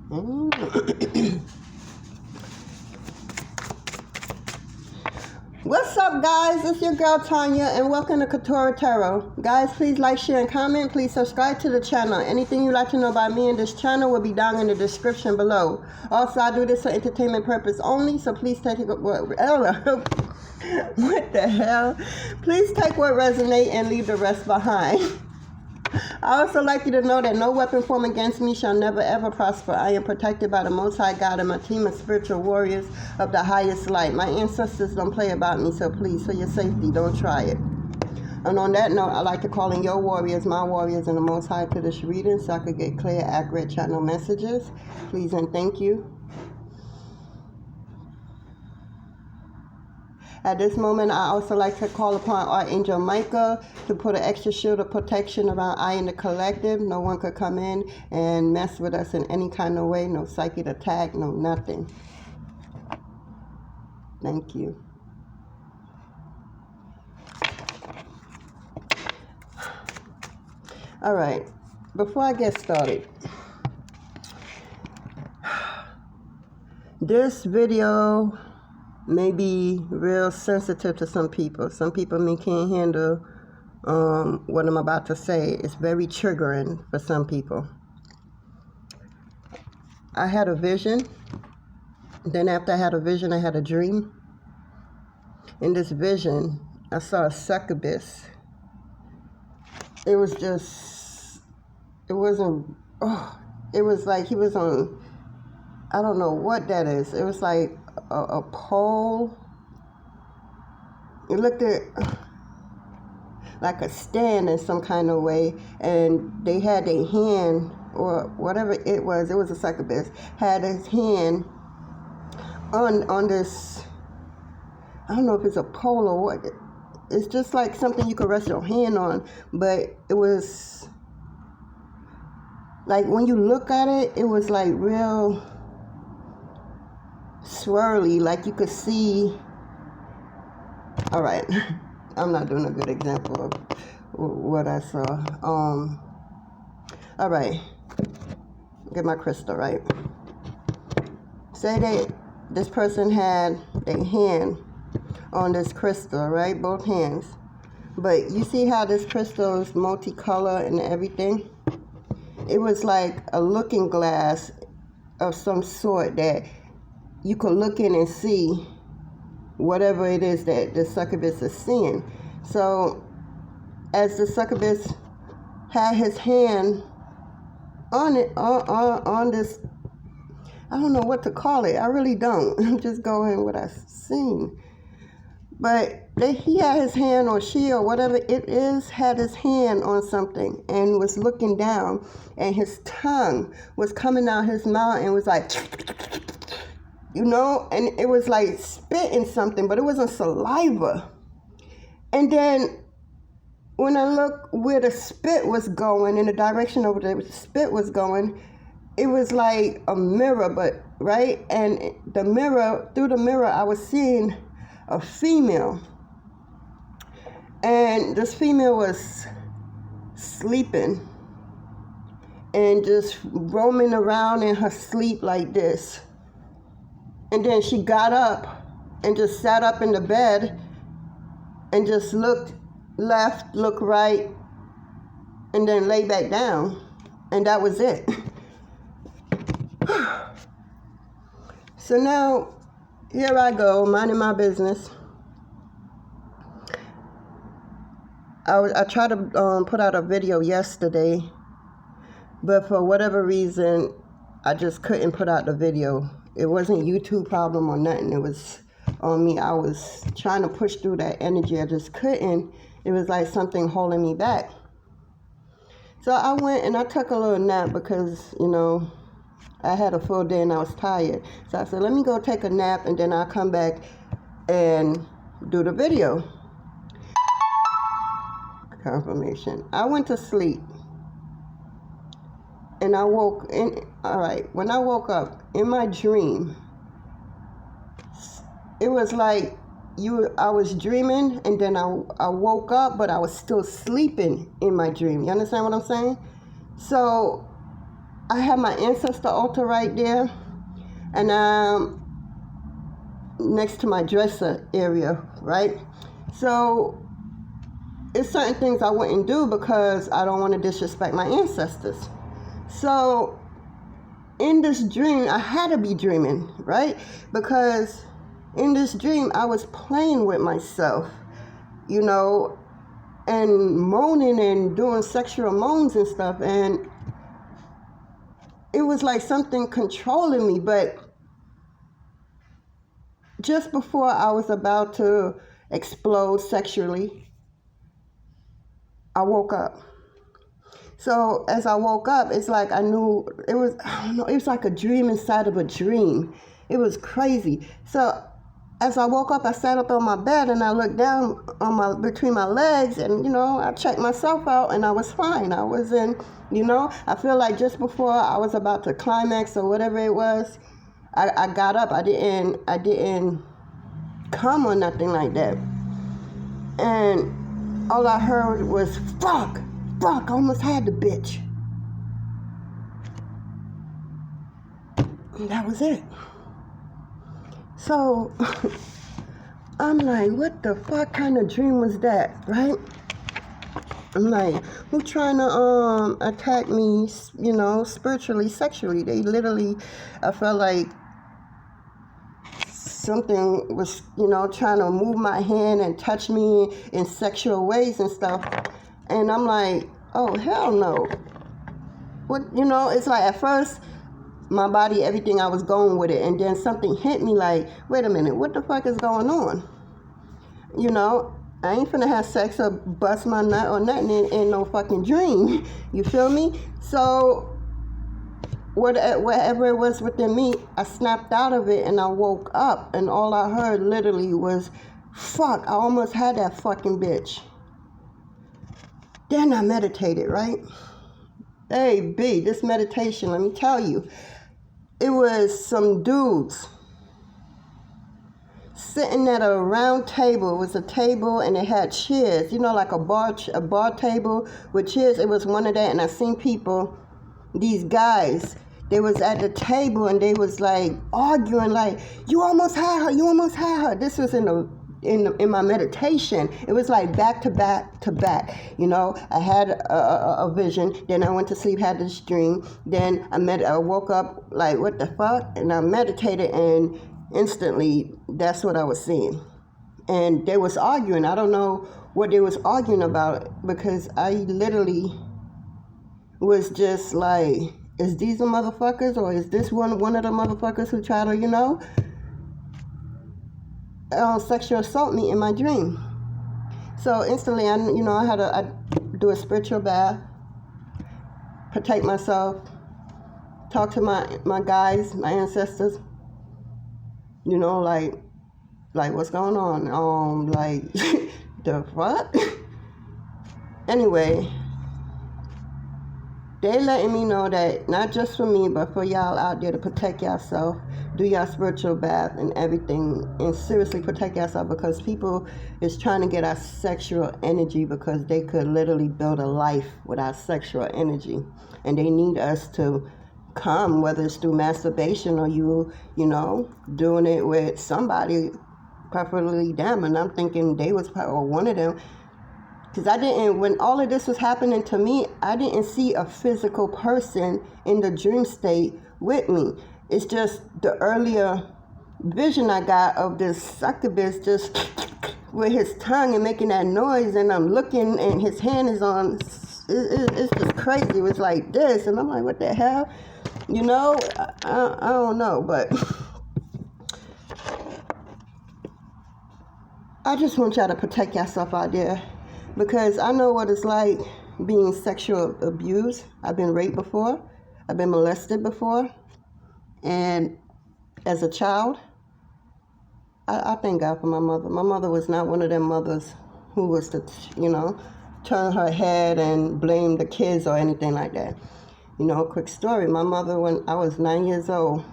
What's up, guys? It's your girl Tanya, and welcome to Quetrah Tarot. Guys, please like, share, and comment. Please subscribe to the channel. Anything you'd like to know about me and this channel will be down in the description below. Also, I do this for entertainment purpose only, so please take it. What the hell? Please take what resonates and leave the rest behind. I also like you to know that no weapon formed against me shall never ever prosper. I am protected by the Most High God and my team of spiritual warriors of the highest light. My ancestors don't play about me, so please, for your safety, don't try it. And on that note, I like to call in your warriors, my warriors, and the Most High to this reading so I could get clear, accurate channel messages. Please and thank you. At this moment, I also like to call upon Archangel Michael to put an extra shield of protection around I and the collective. No one could come in and mess with us in any kind of way. No psychic attack, no nothing. Thank you. All right, before I get started, this video may be real sensitive to some people. Some people can't handle what I'm about to say. It's very triggering for some people. I had a vision. Then after I had a vision, I had a dream. In this vision, I saw a succubus. It was just, it wasn't, it was like he was on, I don't know what that is. It was like a pole. It looked at like a stand in some kind of way, and they had their hand, or whatever it was a succubus, had his hand on this, I don't know if it's a pole or what. It's just like something you could rest your hand on, but it was like, when you look at it, it was like real swirly, like you could see. All right, I'm not doing a good example of what I saw. All right, get my crystal, right? Say that this person had a hand on this crystal, right? Both hands. But you see how this crystal is multicolor and everything? It was like a looking glass of some sort that you could look in and see whatever it is that the succubus is seeing. So as the succubus had his hand on it, on this, I don't know what to call it. I really don't. I'm just going what I've seen. But he had his hand, or she, or whatever it is, had his hand on something and was looking down, and his tongue was coming out his mouth and was like, you know, and it was like spitting something, but it wasn't saliva. And then when I looked where the spit was going, in the direction over there the spit was going, it was like a mirror, but right? And the mirror, through the mirror, I was seeing a female. And this female was sleeping and just roaming around in her sleep like this. And then she got up and just sat up in the bed and just looked left, looked right, and then lay back down. And that was it. So now, here I go, minding my business. I tried to put out a video yesterday, but for whatever reason, I just couldn't put out the video. It wasn't YouTube problem or nothing. It was on me. I was trying to push through that energy. I just couldn't. It was like something holding me back. So I went and I took a little nap because, you know, I had a full day and I was tired. So I said, let me go take a nap and then I'll come back and do the video. Confirmation. I went to sleep. And I woke in, all right, when I woke up in my dream, it was like I was dreaming, and then I woke up, but I was still sleeping in my dream. You understand what I'm saying? So I have my ancestor altar right there, and next to my dresser area, right? So it's certain things I wouldn't do because I don't want to disrespect my ancestors. So in this dream, I had to be dreaming, right? Because in this dream, I was playing with myself, you know, and moaning and doing sexual moans and stuff. And it was like something controlling me. But just before I was about to explode sexually, I woke up. So as I woke up, it's like I knew it was, I don't know, it was like a dream inside of a dream. It was crazy. So as I woke up, I sat up on my bed and I looked down on between my legs, and, you know, I checked myself out and I was fine. I was in, you know, I feel like just before I was about to climax or whatever it was, I got up. I didn't come or nothing like that. And all I heard was, fuck, I almost had the bitch. And that was it. So I'm like, what the fuck kind of dream was that, right? I'm like, who trying to attack me, you know, spiritually, sexually? They literally, I felt like something was, you know, trying to move my hand and touch me in sexual ways and stuff. And I'm like, oh, hell no. What, you know, it's like at first, my body, everything, I was going with it. And then something hit me like, wait a minute, what the fuck is going on? You know, I ain't finna have sex or bust my nut or nothing in no fucking dream. You feel me? So whatever it was within me, I snapped out of it and I woke up. And all I heard literally was, fuck, I almost had that fucking bitch. Then I meditated, right? Hey, B, this meditation, let me tell you, it was some dudes sitting at a round table. It was a table and it had chairs, you know, like a bar table with chairs. It was one of that, and I seen people, these guys, they was at the table and they was like arguing, like, you almost had her. This was in my meditation. It was like back to back. You know, I had a vision, then I went to sleep, had this dream, then I woke up like, what the fuck? And I meditated, and instantly that's what I was seeing. And they was arguing. I don't know what they was arguing about, because I literally was just like, is these the motherfuckers, or is this one of the motherfuckers who try to, you know, sexual assault me in my dream? So instantly, I had to do a spiritual bath, protect myself, talk to my guys, my ancestors, you know, like what's going on? Like, the fuck? Anyway, they letting me know that not just for me, but for y'all out there to protect yourself, do your spiritual bath and everything, and seriously protect yourself, because people is trying to get our sexual energy, because they could literally build a life with our sexual energy, and they need us to come, whether it's through masturbation or you know, doing it with somebody, preferably them. And I'm thinking they was or one of them. Because when all of this was happening to me, I didn't see a physical person in the dream state with me. It's just the earlier vision I got of this succubus just with his tongue and making that noise, and I'm looking and his hand is on, it's just crazy. It was like this, and I'm like, what the hell? You know, I don't know, but I just want y'all to protect yourself out there, because I know what it's like being sexual abused. I've been raped before. I've been molested before. And as a child, I thank God for my mother. My mother was not one of them mothers who was to, you know, turn her head and blame the kids or anything like that. You know, quick story. My mother, when I was 9 years old,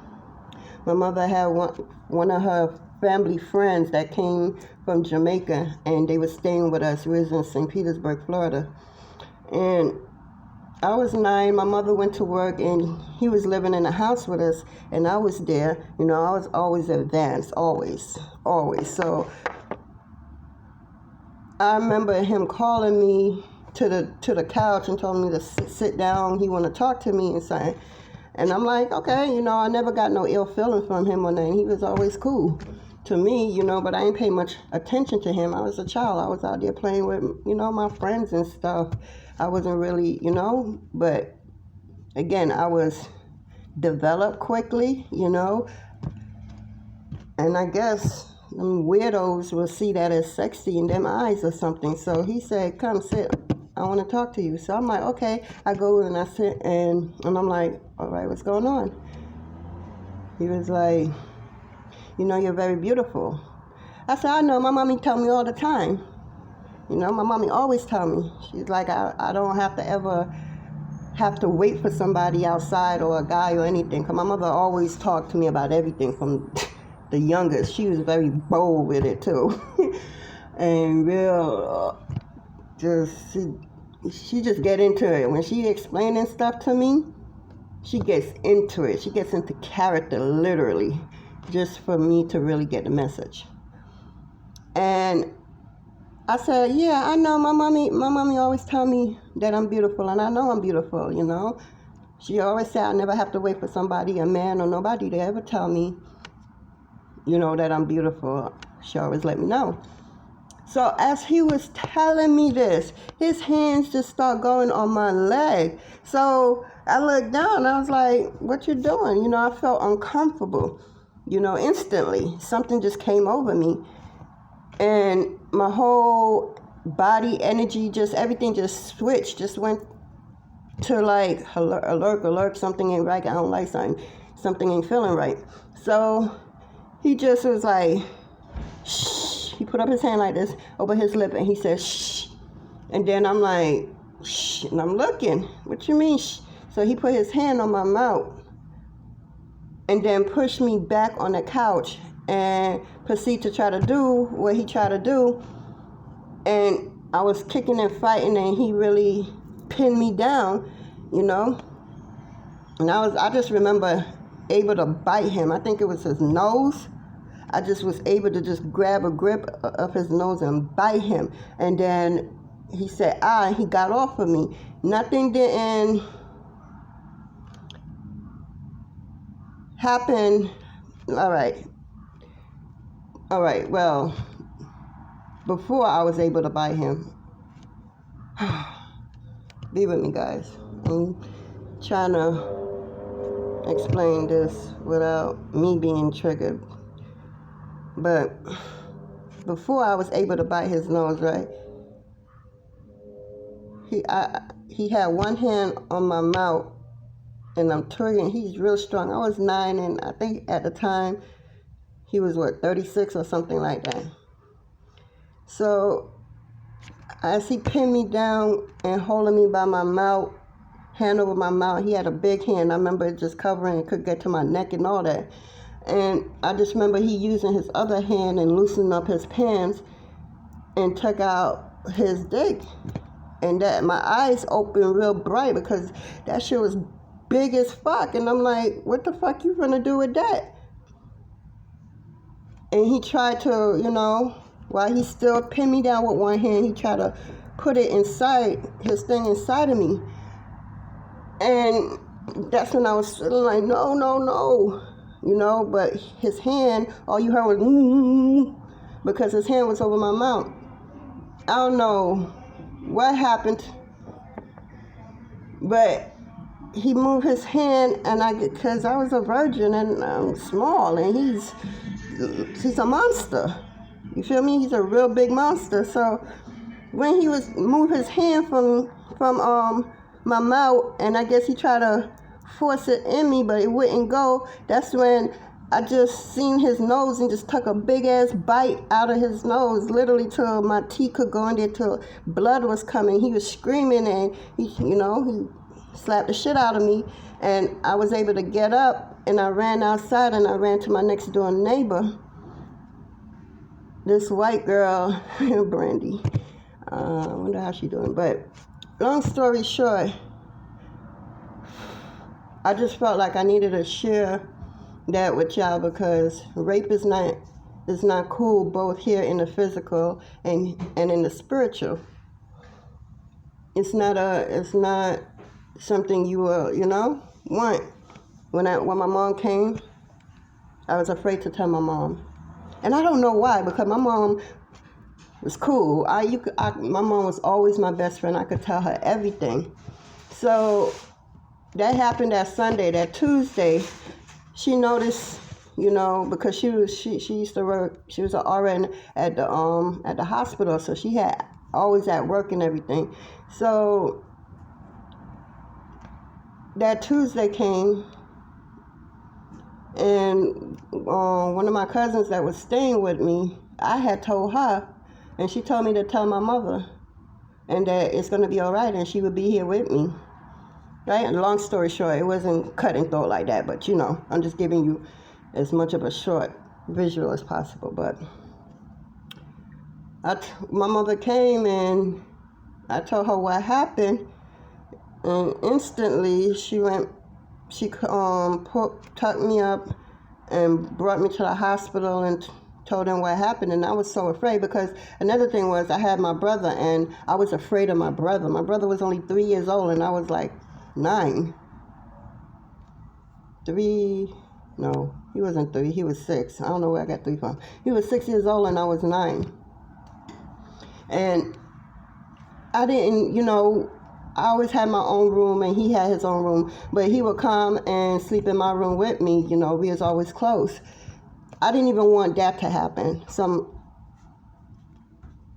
my mother had one of her family friends that came from Jamaica, and they were staying with us. We was in St. Petersburg, Florida. And I was 9. My mother went to work, and he was living in the house with us, and I was there. You know, I was always advanced, always. So I remember him calling me to the couch and told me to sit down. He wanted to talk to me and something. And I'm like, okay, you know, I never got no ill feeling from him or nothing. He was always cool to me, you know, but I ain't pay much attention to him. I was a child. I was out there playing with, you know, my friends and stuff. I wasn't really, you know, but again, I was developed quickly, you know, and I guess them weirdos will see that as sexy in them eyes or something. So he said, come sit. I want to talk to you. So I'm like, okay. I go and I sit, and I'm like, all right, what's going on? He was like, you know, you're very beautiful. I said, I know. My mommy tell me all the time. You know, my mommy always tell me. She's like, I don't have to ever have to wait for somebody outside or a guy or anything. Because my mother always talked to me about everything from the youngest. She was very bold with it, too. And real, she just get into it. When she explaining stuff to me, she gets into it. She gets into character, literally, just for me to really get the message. And I said, yeah, I know. My mommy always tell me that I'm beautiful, and I know I'm beautiful, you know. She always said I never have to wait for somebody, a man or nobody, to ever tell me, you know, that I'm beautiful. She always let me know. So as he was telling me this, his hands just start going on my leg. So I looked down and I was like, what you doing? You know, I felt uncomfortable, you know, instantly. Something just came over me. And my whole body energy, just everything just switched, just went to like alert, something ain't right. I don't like something ain't feeling right. So he just was like, shh. He put up his hand like this over his lip and he said, shh. And then I'm like, shh. And I'm looking, what you mean, shh? So he put his hand on my mouth and then pushed me back on the couch and proceed to try to do what he tried to do. And I was kicking and fighting, and he really pinned me down, you know. And I just remember able to bite him. I think it was his nose. I just was able to just grab a grip of his nose and bite him. And then he said, and he got off of me. Nothing didn't happen. All right, well, before I was able to bite him, be with me, guys. I'm trying to explain this without me being triggered. But before I was able to bite his nose, right, he had one hand on my mouth, and I'm tugging. He's real strong. I was 9, and I think at the time, he was, 36 or something like that. So as he pinned me down and holding me by my mouth, hand over my mouth, he had a big hand. I remember it just covering, it could get to my neck and all that. And I just remember he using his other hand and loosening up his pants and took out his dick. And that my eyes opened real bright because that shit was big as fuck. And I'm like, what the fuck you gonna do with that? And he tried to, you know, while he still pinned me down with one hand, he tried to put it inside, his thing inside of me. And that's when I was feeling like, no. You know, but his hand, all you heard was, because his hand was over my mouth. I don't know what happened, but he moved his hand, and because I was a virgin and I'm small, and he's a monster. You feel me? He's a real big monster. So when he was move his hand from my mouth, and I guess he tried to force it in me, but it wouldn't go. That's when I just seen his nose and just took a big ass bite out of his nose, literally till my teeth could go in there, till blood was coming. He was screaming, and he slapped the shit out of me, and I was able to get up, and I ran outside, and I ran to my next door neighbor, this white girl, Brandy. I wonder how she doing. But long story short, I just felt like I needed to share that with y'all, because rape is not cool, both here in the physical and in the spiritual. It's not something you will, want. When my mom came, I was afraid to tell my mom. And I don't know why, because my mom was cool. My mom was always my best friend. I could tell her everything. So that happened that Sunday. That Tuesday, she noticed, because she used to work. She was an RN at the hospital, so she had always at work and everything. So that Tuesday came, and one of my cousins that was staying with me, I had told her, and she told me to tell my mother, and that it's going to be all right, and she would be here with me. Right? And long story short, it wasn't cut and throat like that, but I'm just giving you as much of a short visual as possible. But my mother came, and I told her what happened, and instantly she tucked me up and brought me to the hospital and told them what happened. And I was so afraid, because another thing was I had my brother, and I was afraid of my brother. My brother was only 3 years old, and I was like 9. No, he wasn't 3, he was 6. I don't know where I got 3 from. He was 6 years old and I was 9. And I didn't, I always had my own room and he had his own room, but he would come and sleep in my room with me. We was always close. I didn't even want that to happen.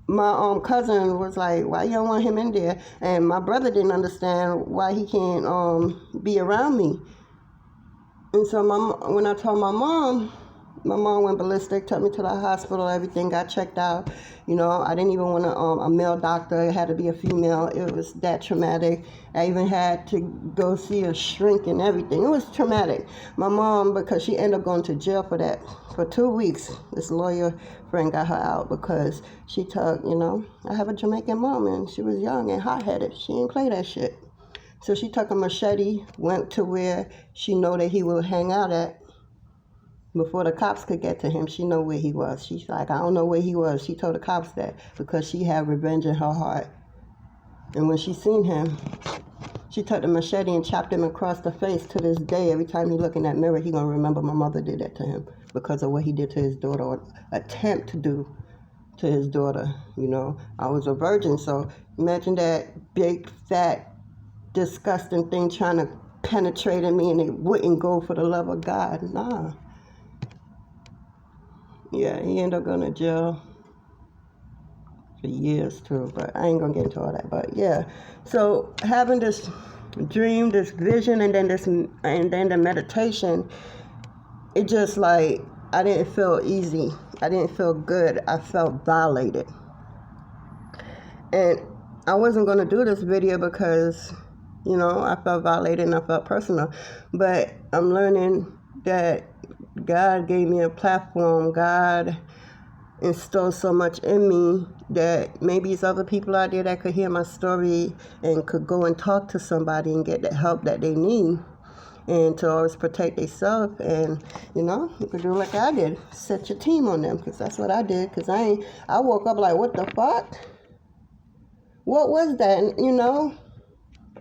My cousin was like, why you don't want him in there? And my brother didn't understand why he can't be around me. And so when I told my mom went ballistic, took me to the hospital, everything got checked out. I didn't even want a male doctor. It had to be a female. It was that traumatic. I even had to go see a shrink and everything. It was traumatic. My mom, because she ended up going to jail for that. For 2 weeks, this lawyer friend got her out because she took, I have a Jamaican mom, and she was young and hot-headed. She didn't play that shit. So she took a machete, went to where she know that he would hang out at. Before the cops could get to him, she know where he was. She's like, I don't know where he was. She told the cops that because she had revenge in her heart. And when she seen him, she took the machete and chopped him across the face. To this day, every time he look in that mirror, he gonna remember my mother did that to him because of what he did to his daughter, or attempt to do to his daughter. I was a virgin, so imagine that big, fat, disgusting thing trying to penetrate in me, and it wouldn't go for the love of God. Nah. Yeah, he ended up going to jail for years too, but I ain't gonna get into all that. But yeah, so having this dream, this vision, and then the meditation, it just like, I didn't feel easy. I didn't feel good. I felt violated. And I wasn't gonna do this video because I felt violated and I felt personal. But I'm learning that God gave me a platform. God instilled so much in me that maybe it's other people out there that could hear my story and could go and talk to somebody and get the help that they need, and to always protect themselves. And you could do like I did, set your team on them, because that's what I did. Because I woke up like, what the fuck? What was that?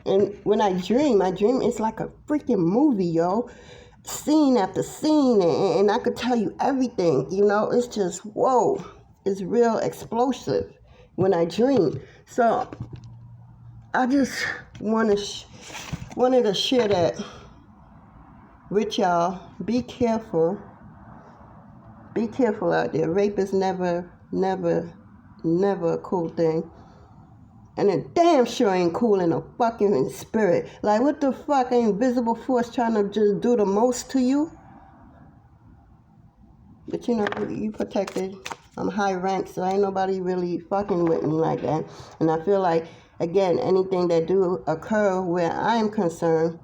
And when I dream, it's like a freaking movie, yo. Scene after scene, and I could tell you everything. It's just, whoa. It's real explosive when I dream. So I just wanted to share that with y'all. Be careful. Be careful out there. Rape is never a cool thing. And it damn sure ain't cool in a fucking spirit. Like, what the fuck? An invisible force trying to just do the most to you? But you protected. I'm high ranked, so ain't nobody really fucking with me like that. And I feel like, again, anything that do occur where I am concerned,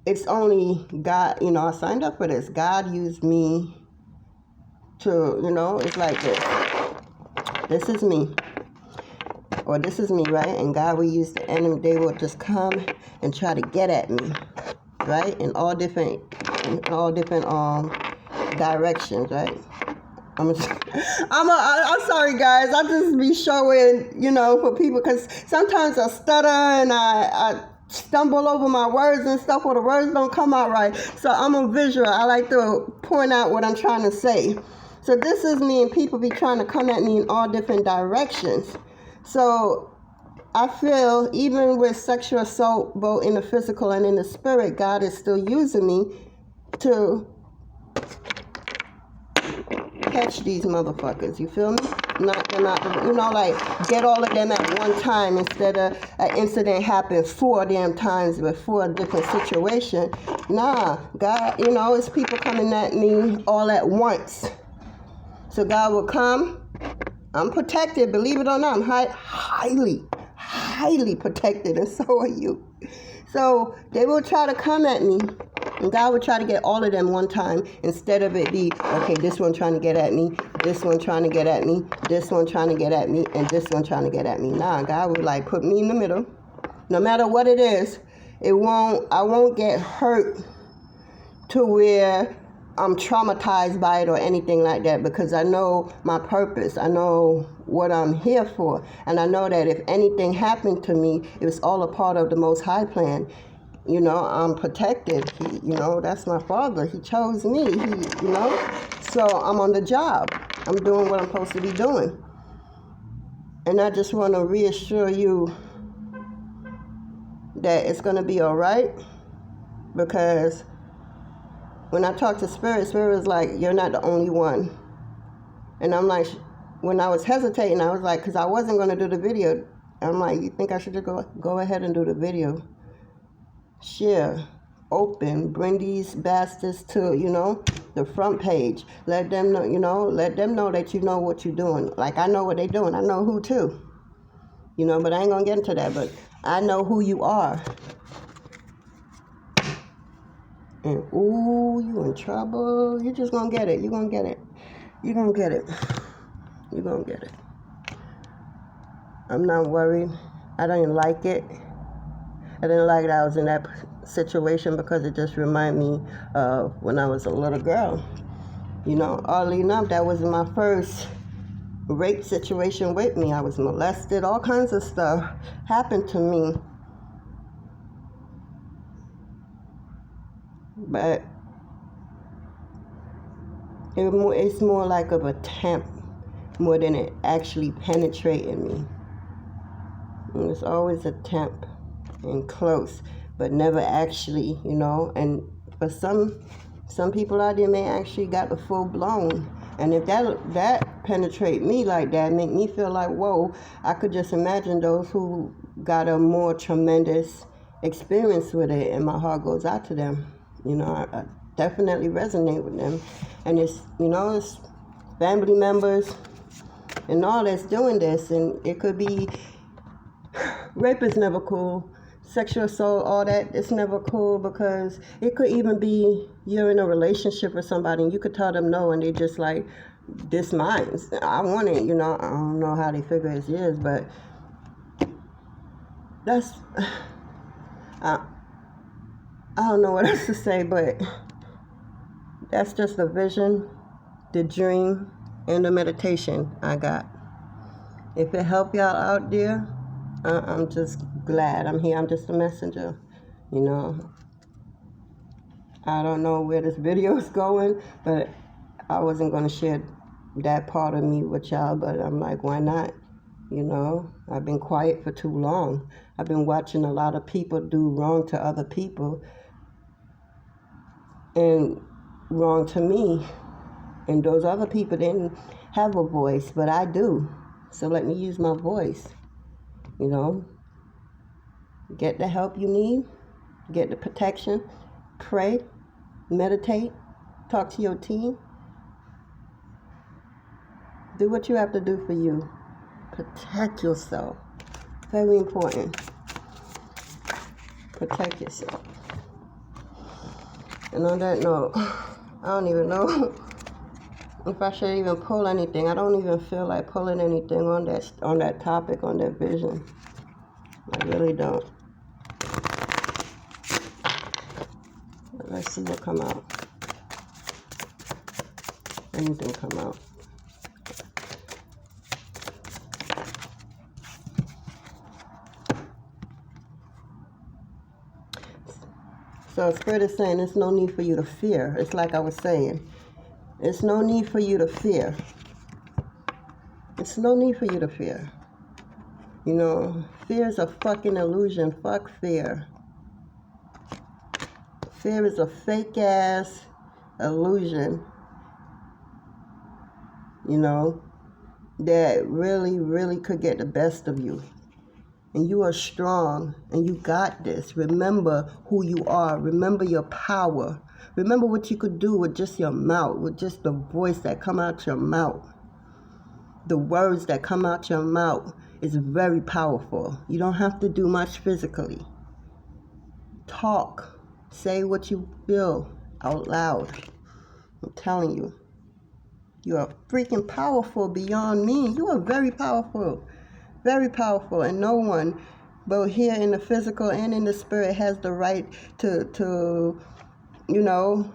it's only God. I signed up for this. God used me to, it's like this. This is me. Or this is me, right? And God will use the enemy. They will just come and try to get at me. right? In all different directions, right? I'm sorry, guys. I just be showing, for people, because sometimes I stutter and I stumble over my words and stuff, or the words don't come out right. So I'm a visual. I like to point out what I'm trying to say. So this is me, and people be trying to come at me in all different directions. So I feel even with sexual assault, both in the physical and in the spirit, God is still using me to catch these motherfuckers. You feel me? Not like get all of them at one time instead of an incident happens 4 damn times with 4 different situations. Nah, God, it's people coming at me all at once. So God will come. I'm protected, believe it or not. I'm highly protected, and so are you. So they will try to come at me, and God will try to get all of them one time, instead of it be, okay, this one trying to get at me, this one trying to get at me, this one trying to get at me, and this one trying to get at me. Nah, God will put me in the middle. No matter what it is, I won't get hurt to where I'm traumatized by it or anything like that, because I know my purpose. I know what I'm here for. And I know that if anything happened to me, it was all a part of the Most High plan. I'm protected. That's my Father. He chose me. So I'm on the job. I'm doing what I'm supposed to be doing. And I just want to reassure you that it's going to be all right, because when I talk to Spirit is like, you're not the only one. And I'm like, when I was hesitating, I was like, because I wasn't going to do the video. I'm like, you think I should just go ahead and do the video? Share, open, bring these bastards to, the front page. Let them know, that you know what you're doing. Like, I know what they're doing. I know who too. But I ain't going to get into that. But I know who you are. And, ooh, you in trouble. You're just going to get it. You're going to get it. You're going to get it. You're going to get it. I'm not worried. I didn't like it. I didn't like that I was in that situation, because it just reminded me of when I was a little girl. Oddly enough, that was my first rape situation with me. I was molested. All kinds of stuff happened to me. But it's more like of a attempt more than it actually penetrating me. And it's always an attempt and close, but never actually, And for some people out there may actually got the full blown. And if that penetrate me like that, make me feel like, whoa, I could just imagine those who got a more tremendous experience with it, and my heart goes out to them. I definitely resonate with them. And it's family members and all that's doing this. And it could be, rape is never cool. Sexual assault, all that, it's never cool, because it could even be you're in a relationship with somebody and you could tell them no, and they just like, this mine. I want it, I don't know how they figure it's yours, but that's, I don't know what else to say, but that's just the vision, the dream, and the meditation I got. If it helped y'all out there, I'm just glad I'm here. I'm just a messenger, I don't know where this video is going, but I wasn't going to share that part of me with y'all, but I'm like, why not? I've been quiet for too long. I've been watching a lot of people do wrong to other people and wrong to me. And those other people didn't have a voice, but I do. So let me use my voice. Get the help you need, get the protection, pray, meditate, talk to your team. Do what you have to do for you. Protect yourself. Very important. Protect yourself. And on that note, I don't even know if I should even pull anything. I don't even feel like pulling anything on that topic, on that vision. I really don't. Let's see what come out. Anything come out. So Spirit is saying there's no need for you to fear. It's like I was saying. It's no need for you to fear. It's no need for you to fear. You know, fear is a fucking illusion. Fuck fear. Fear is a fake ass illusion. You know, that really, really could get the best of you. And you are strong and you got this. Remember who you are. Remember your power. Remember what you could do with just your mouth, with just the voice that come out your mouth. The words that come out your mouth is very powerful. You don't have to do much physically. Talk. Say what you feel out loud. I'm telling you. You are freaking powerful beyond me. You are very powerful. Very powerful. And no one, both here in the physical and in the spirit, has the right to you know,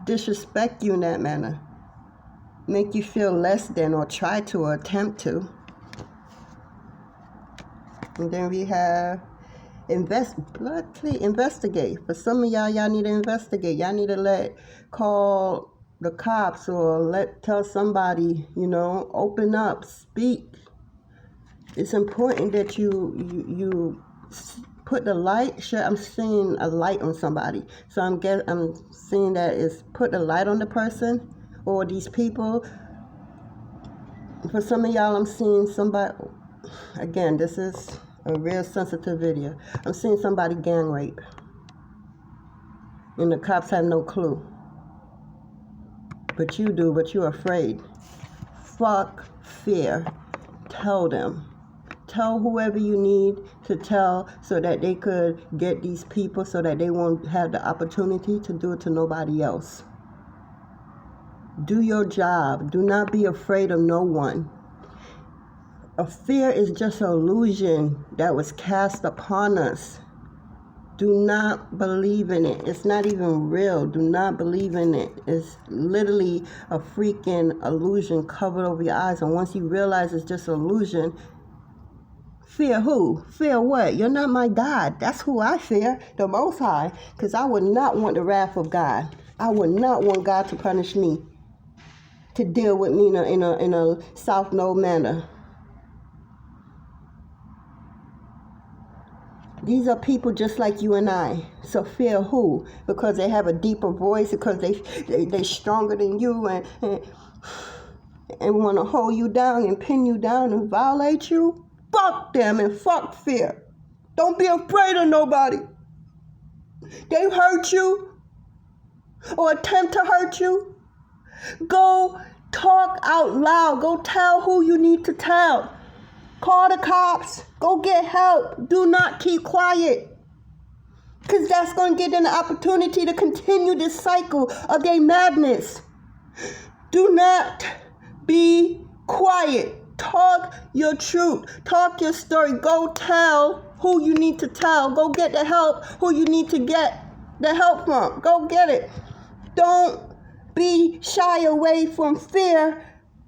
disrespect you in that manner. Make you feel less than or try to or attempt to. And then we have investigate. For some of y'all need to investigate. Y'all need to call the cops or tell somebody, you know, open up, speak. It's important that you put the light. Sure, I'm seeing a light on somebody. So I'm seeing that it's put the light on the person or these people. For some of y'all, I'm seeing somebody. Again, this is a real sensitive video. I'm seeing somebody gang rape. And the cops have no clue. But you do, but you're afraid. Fuck fear. Tell them. Tell whoever you need to tell so that they could get these people so that they won't have the opportunity to do it to nobody else. Do your job. Do not be afraid of no one. A fear is just an illusion that was cast upon us. Do not believe in it. It's not even real. Do not believe in it. It's literally a freaking illusion covered over your eyes. And once you realize it's just an illusion, fear who? Fear what? You're not my God. That's who I fear, the Most High. Because I would not want the wrath of God. I would not want God to punish me, to deal with me in a South Node manner. These are people just like you and I. So fear who? Because they have a deeper voice, because they're stronger than you and want to hold you down and pin you down and violate you? Fuck them and fuck fear. Don't be afraid of nobody. They hurt you or attempt to hurt you. Go talk out loud. Go tell who you need to tell. Call the cops. Go get help. Do not keep quiet. Because that's going to give them the opportunity to continue this cycle of their madness. Do not be quiet. Talk your truth. Talk your story. Go tell who you need to tell. Go get the help who you need to get the help from. Go get it. Don't be shy away from fear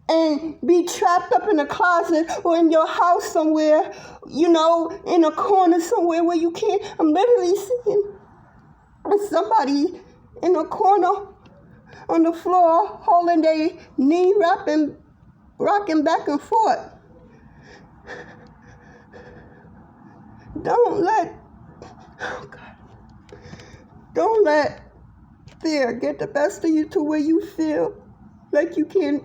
and be trapped up in a closet or in your house somewhere, you know, in a corner somewhere where you can't. I'm literally seeing somebody in a corner on the floor holding their knee, rocking back and forth. Don't let fear get the best of you to where you feel like you can't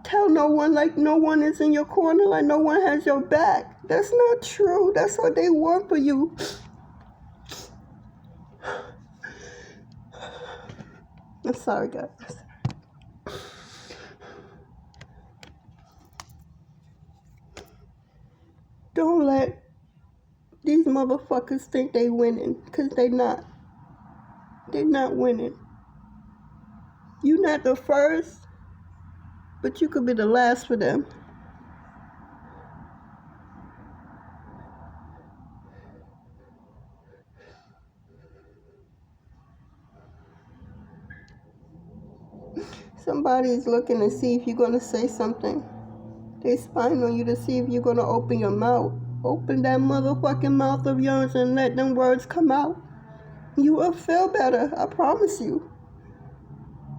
tell no one, like no one is in your corner, like no one has your back. That's not true. That's what they want for you. I'm sorry, guys. Don't let these motherfuckers think they winning, because they not. They're not winning. You're not the first, but you could be the last for them. Somebody's looking to see if you're going to say something. They spying on you to see if you're going to open your mouth. Open that motherfucking mouth of yours and let them words come out. You will feel better, I promise you.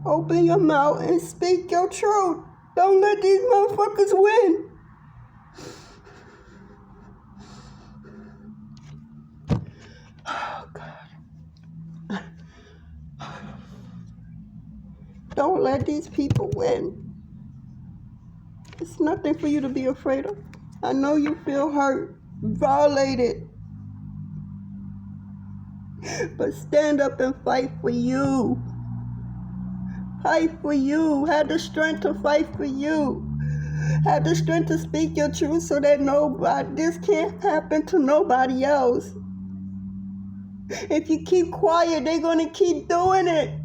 Open your mouth and speak your truth. Don't let these motherfuckers win. Oh, God. Don't let these people win. It's nothing for you to be afraid of. I know you feel hurt, violated. But stand up and fight for you. Fight for you. Have the strength to fight for you. Have the strength to speak your truth so that this can't happen to nobody else. If you keep quiet, they're going to keep doing it.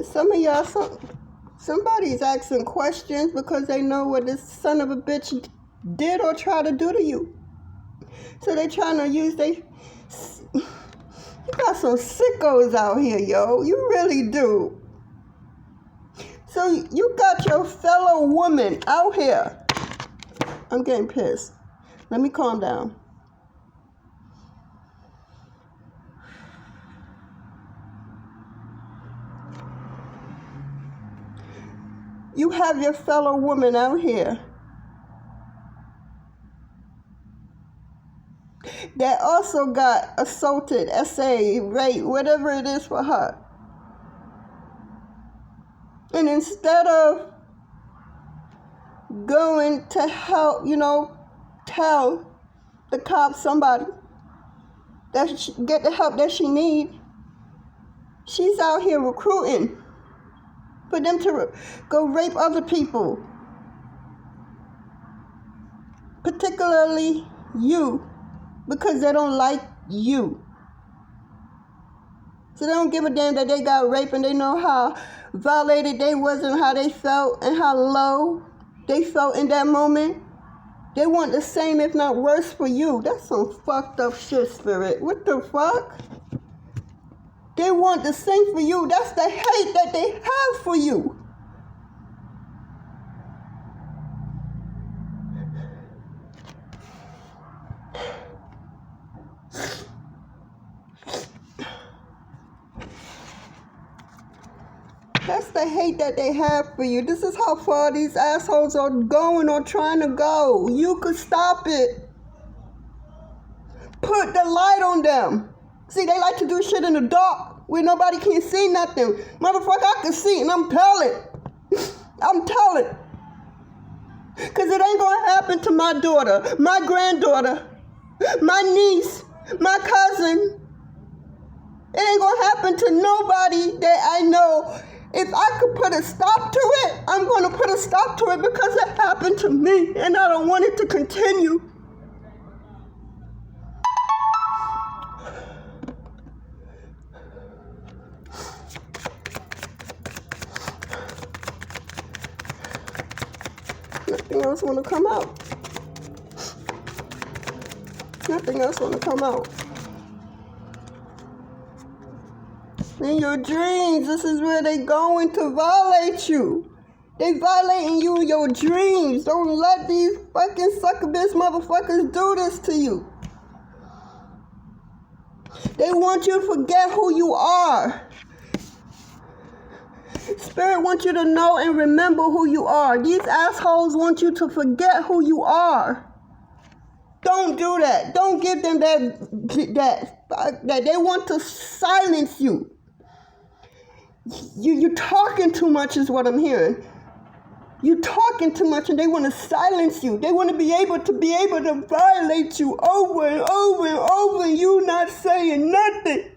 Some of y'all, somebody's asking questions because they know what this son of a bitch did or tried to do to you. So they trying to use you got some sickos out here, yo. You really do. So you got your fellow woman out here. I'm getting pissed. Let me calm down. You have your fellow woman out here that also got assaulted, SA, rape, whatever it is for her. And instead of going to help, tell the cops, somebody, that she get the help that she need, she's out here recruiting for them to go rape other people, particularly you, because they don't like you. So they don't give a damn that they got raped and they know how violated they was and how they felt and how low they felt in that moment. They want the same, if not worse, for you. That's some fucked up shit, Spirit. What the fuck? They want the same for you. That's the hate that they have for you. That's the hate that they have for you. This is how far these assholes are going or trying to go. You could stop it. Put the light on them. See, they like to do shit in the dark where nobody can see nothing. Motherfucker, I can see and I'm telling. I'm telling. Because it ain't going to happen to my daughter, my granddaughter, my niece, my cousin. It ain't going to happen to nobody that I know. If I could put a stop to it, I'm going to put a stop to it because it happened to me and I don't want it to continue. Nothing else want to come out. Nothing else want to come out. In your dreams, this is where they going to violate you. They violating you in your dreams. Don't let these fucking sucker bitch motherfuckers do this to you. They want you to forget who you are. Spirit wants you to know and remember who you are. These assholes want you to forget who you are. Don't do that. Don't give them that they want to silence you. You're talking too much is what I'm hearing. You're talking too much and they want to silence you. They want to be able to violate you over and over and over and you not saying nothing.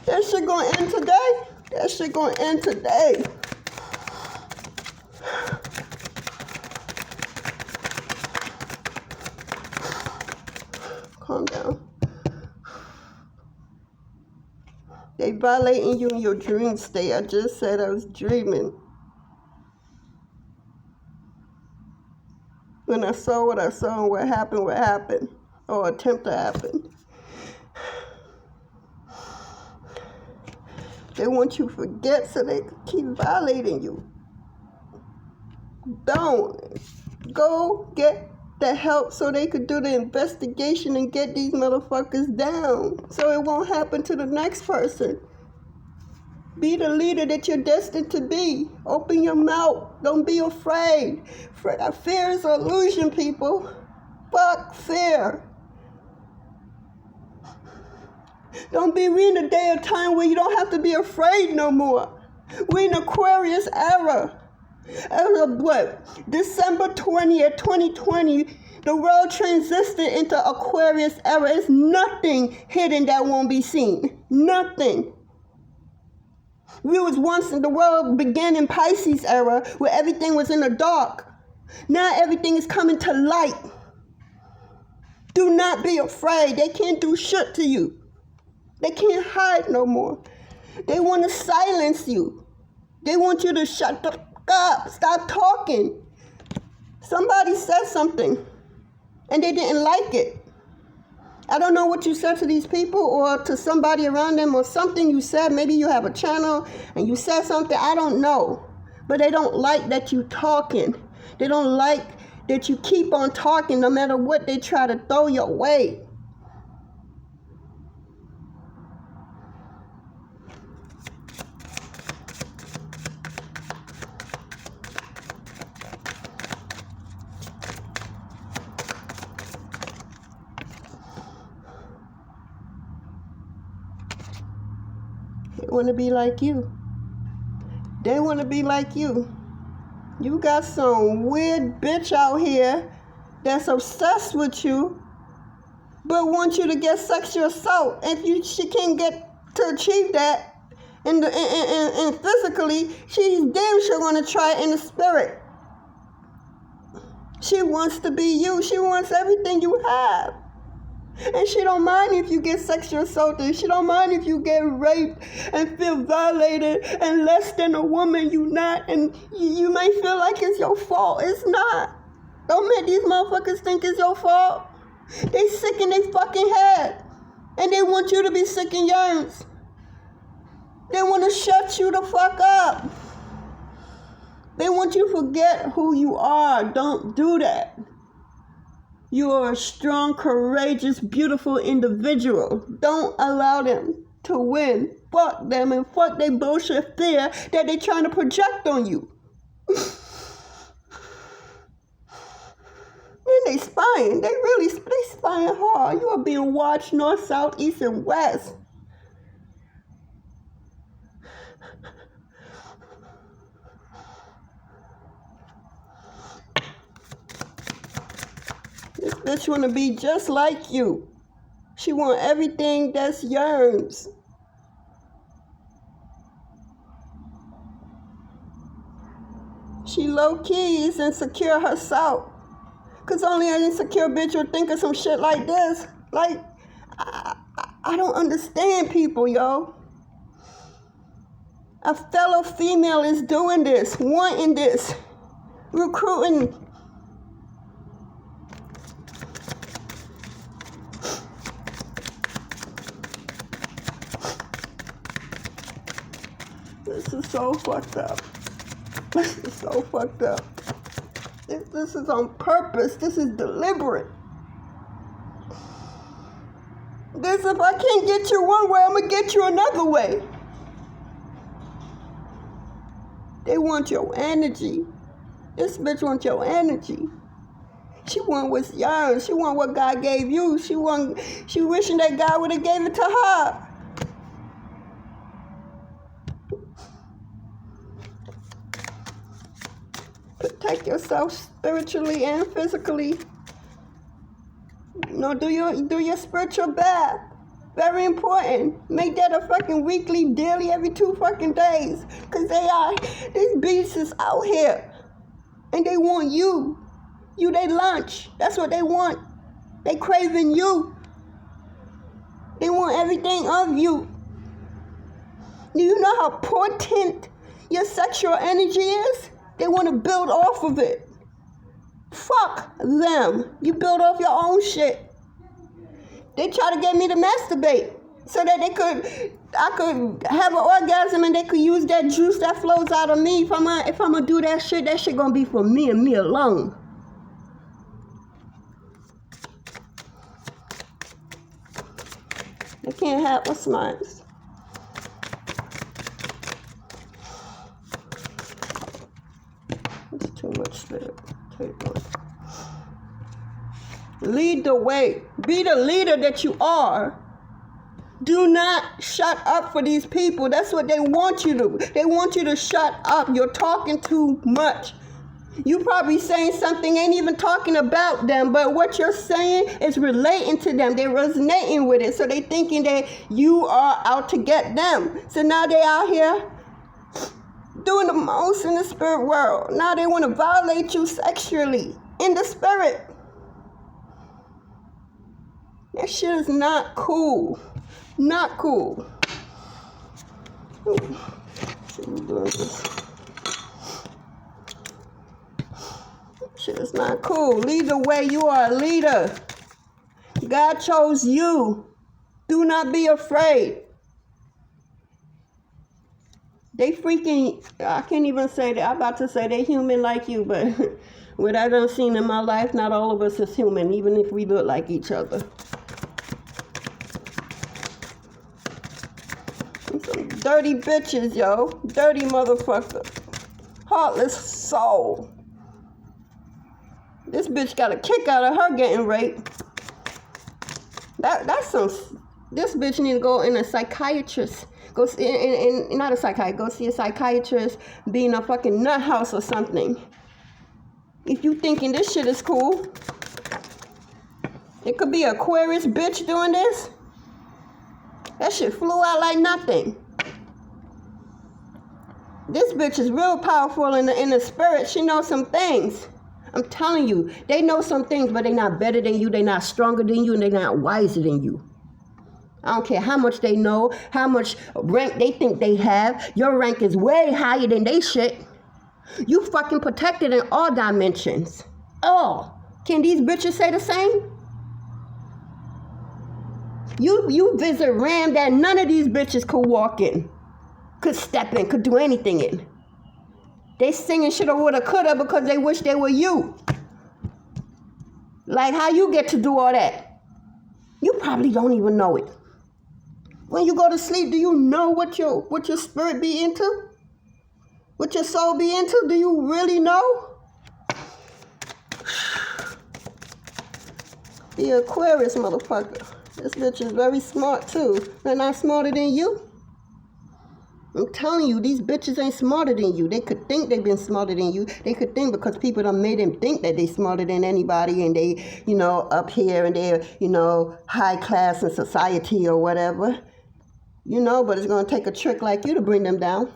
That shit gonna end today. That shit gonna end today. Calm down. They keep violating you in your dream state. I just said I was dreaming. When I saw what I saw and what happened, or attempt to happen. They want you to forget so they can keep violating you. Don't. Go get the help so they could do the investigation and get these motherfuckers down so it won't happen to the next person. Be the leader that you're destined to be. Open your mouth. Don't be afraid. Fear is an illusion, people. Fuck fear. Don't be in a day or time where you don't have to be afraid no more. We're in Aquarius era. As of what? December 20th, 2020, the world transited into Aquarius era. There's nothing hidden that won't be seen. Nothing. We was once in the world began in Pisces era where everything was in the dark. Now everything is coming to light. Do not be afraid. They can't do shit to you. They can't hide no more. They want to silence you. They want you to shut the fuck up. Stop talking. Somebody said something and they didn't like it. I don't know what you said to these people or to somebody around them or something you said. Maybe you have a channel and you said something. I don't know. But they don't like that you talking. They don't like that you keep on talking no matter what they try to throw your way. They want to be like you. They want to be like you. You got some weird bitch out here that's obsessed with you, but wants you to get sexual assault. If she can't get to achieve that and physically, she's damn sure going to try it in the spirit. She wants to be you. She wants everything you have. And she don't mind if you get sexual assaulted. She don't mind if you get raped and feel violated and less than a woman you not. And you may feel like it's your fault. It's not. Don't make these motherfuckers think it's your fault. They sick in their fucking head. And they want you to be sick in yours. They want to shut you the fuck up. They want you to forget who you are. Don't do that. You are a strong, courageous, beautiful individual. Don't allow them to win. Fuck them and fuck their bullshit fear that they're trying to project on you. Then they spying. They spying hard. You are being watched north, south, east, and west. This bitch want to be just like you. She want everything that's yours. She low-key is insecure herself. Because only an insecure bitch would think of some shit like this. Like, I don't understand people, yo. A fellow female is doing this, wanting this, recruiting. This is so fucked up. This is so fucked up. This is on purpose. This is deliberate. This, if I can't get you one way, I'm going to get you another way. They want your energy. This bitch wants your energy. She want what's yours. She want what God gave you. She wishing that God would have gave it to her. Protect yourself spiritually and physically. You know, do your spiritual bath. Very important. Make that a fucking weekly, daily, every 2 fucking days. Because these beasts is out here. And they want you. You they lunch. That's what they want. They craving you. They want everything of you. Do you know how potent your sexual energy is? They want to build off of it. Fuck them. You build off your own shit. They try to get me to masturbate so that I could have an orgasm and they could use that juice that flows out of me. If I'm gonna do that shit gonna be for me and me alone. They can't have what's mine. It's too much spirit. Lead the way. Be the leader that you are. Do not shut up for these people. That's what they want you to. They want you to shut up. You're talking too much. You probably saying something ain't even talking about them, but what you're saying is relating to them. They're resonating with it. So they thinking that you are out to get them. So now they out here doing the most in the spirit world. Now they want to violate you sexually in the spirit. That shit is not cool. Not cool. Shit is not cool. Lead the way. You are a leader. God chose you. Do not be afraid. They freaking, I can't even say that. I'm about to say they human like you, but what I done seen in my life, not all of us is human, even if we look like each other. Some dirty bitches, yo. Dirty motherfucker. Heartless soul. This bitch got a kick out of her getting raped. That's some. This bitch need to go in a psychiatrist. Go see, not a psychiatrist. Go see a psychiatrist. Be in a fucking nut house or something. If you thinking this shit is cool, it could be an Aquarius bitch doing this. That shit flew out like nothing. This bitch is real powerful in the spirit. She knows some things. I'm telling you, they know some things, but they're not better than you, they're not stronger than you, and they're not wiser than you. I don't care how much they know, how much rank they think they have. Your rank is way higher than they shit. You fucking protected in all dimensions. Oh, can these bitches say the same? You visit Ram that none of these bitches could walk in, could step in, could do anything in. They singing shoulda, woulda, coulda because they wish they were you. Like how you get to do all that? You probably don't even know it. When you go to sleep, do you know what your spirit be into? What your soul be into? Do you really know? The Aquarius motherfucker. This bitch is very smart too. They're not smarter than you. I'm telling you, these bitches ain't smarter than you. They could think they've been smarter than you. They could think because people done made them think that they smarter than anybody and they, up here and they're, high class in society or whatever. But it's going to take a trick like you to bring them down.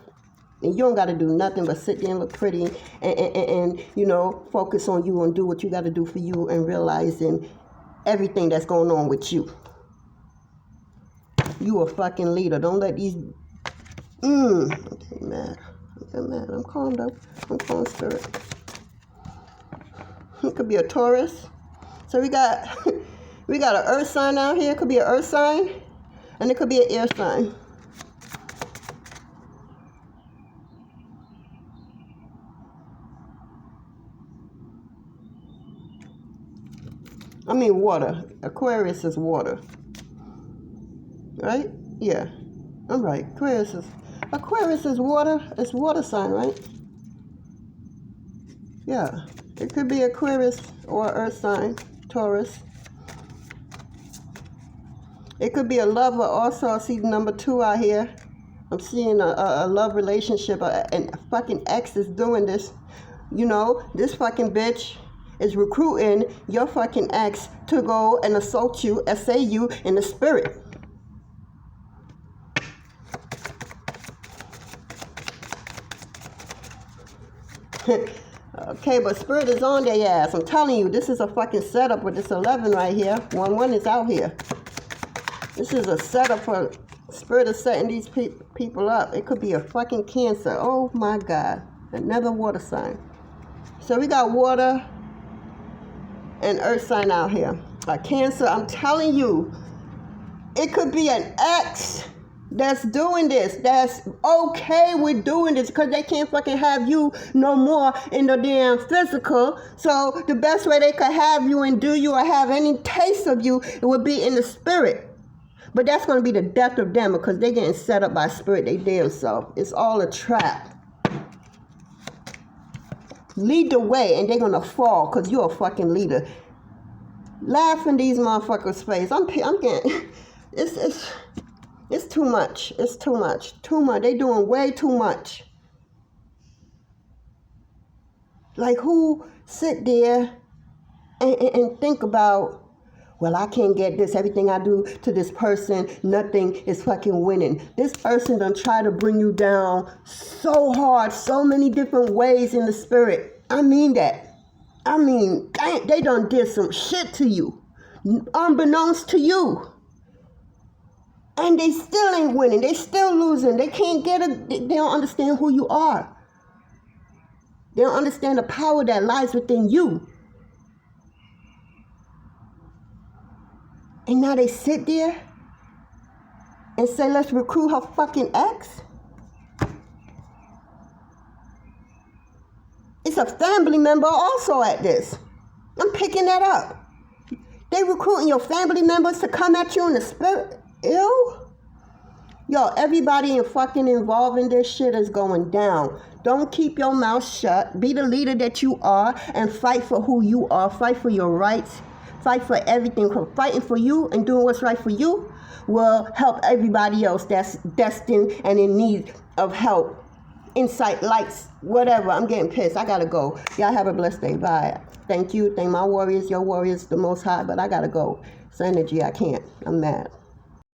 And you don't got to do nothing but sit there and look pretty and focus on you and do what you got to do for you and realizing everything that's going on with you. You a fucking leader. Don't let these... I'm getting mad. I'm calm though. I'm calm spirit. It could be a Taurus. So we got an earth sign out here. It could be an earth sign. And it could be an air sign. I mean water. Aquarius is water. Right? Yeah. I'm right. Aquarius is water. It's water sign, right? Yeah. It could be Aquarius or earth sign. Taurus. It could be a lover also. I see number 2 out here. I'm seeing a love relationship. And a fucking ex is doing this. This fucking bitch is recruiting your fucking ex to go and assault you, essay you in the spirit. Okay, but spirit is on their ass. I'm telling you, this is a fucking setup with this 11 right here. 1-1 is out here. This is a setup for spirit is setting these people. people up. It could be a fucking Cancer. Oh my God. Another water sign. So we got water and earth sign out here. A Cancer, I'm telling you, it could be an ex that's doing this, that's okay with doing this, because they can't fucking have you no more in the damn physical. So the best way they could have you and do you or have any taste of you, it would be in the spirit. But that's going to be the death of them, because they're getting set up by spirit, they damn self. It's all a trap. Lead the way, and they're going to fall, because you're a fucking leader. Laugh in these motherfuckers' face. I'm getting... It's too much. It's too much. Too much. They doing way too much. Like, who sit there and think about, well, I can't get this. Everything I do to this person, nothing is fucking winning. This person done try to bring you down so hard, so many different ways in the spirit. I mean that. I mean, they done did some shit to you, unbeknownst to you. And they still ain't winning. They still losing. They can't get it. They don't understand who you are. They don't understand the power that lies within you. And now they sit there and say, let's recruit her fucking ex. It's a family member also at this. I'm picking that up. They recruiting your family members to come at you in the spirit. Ew. Yo, everybody fucking involved in this shit is going down. Don't keep your mouth shut. Be the leader that you are and fight for who you are. Fight for your rights. Fight for everything. Fighting for you and doing what's right for you will help everybody else that's destined and in need of help. Insight, lights, whatever. I'm getting pissed. I gotta go. Y'all have a blessed day. Bye. Thank you. Thank my warriors, your warriors, the Most High. But I gotta go. It's energy. I can't. I'm mad.